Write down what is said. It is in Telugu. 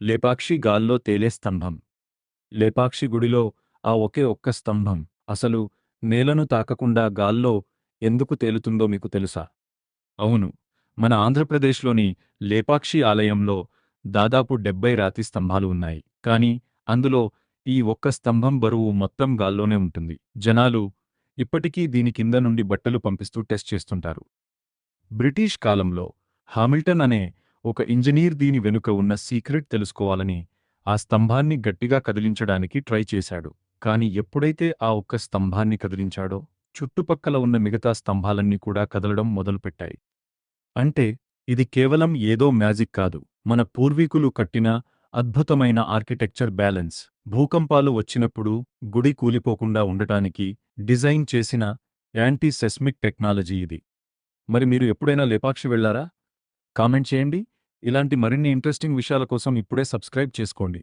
లేపాక్షి గాల్లో తేలే స్తంభం. లేపాక్షి గుడిలో ఆ ఒకే ఒక్క స్తంభం అసలు నేలను తాకకుండా గాల్లో ఎందుకు తేలుతుందో మీకు తెలుసా? అవును, మన ఆంధ్రప్రదేశ్లోని లేపాక్షి ఆలయంలో దాదాపు 70 రాతి స్తంభాలు ఉన్నాయి. కానీ అందులో ఈ ఒక్క స్తంభం బరువు మొత్తం గాల్లోనే ఉంటుంది. జనాలు ఇప్పటికీ దీని కింద నుండి బట్టలు పంపిస్తూ టెస్ట్ చేస్తుంటారు. బ్రిటిష్ కాలంలో హామిల్టన్ అనే ఒక ఇంజనీర్ దీని వెనుక ఉన్న సీక్రెట్ తెలుసుకోవాలని ఆ స్తంభాన్ని గట్టిగా కదిలించడానికి ట్రై చేశాడు. కాని ఎప్పుడైతే ఆ ఒక్క స్తంభాన్ని కదిలించాడో చుట్టుపక్కల ఉన్న మిగతా స్తంభాలన్నీ కూడా కదలడం మొదలుపెట్టాయి. అంటే ఇది కేవలం ఏదో మ్యాజిక్ కాదు, మన పూర్వీకులు కట్టిన అద్భుతమైన ఆర్కిటెక్చర్ బ్యాలెన్స్. భూకంపాలు వచ్చినప్పుడు గుడి కూలిపోకుండా ఉండటానికి డిజైన్ చేసిన యాంటీ సెస్మిక్ టెక్నాలజీ ఇది. మరి మీరు ఎప్పుడైనా లేపాక్షి వెళ్లారా? కామెంట్ చేయండి. ఇలాంటి మరిన్ని ఇంట్రెస్టింగ్ విషయాల కోసం ఇప్పుడే సబ్స్క్రైబ్ చేసుకోండి.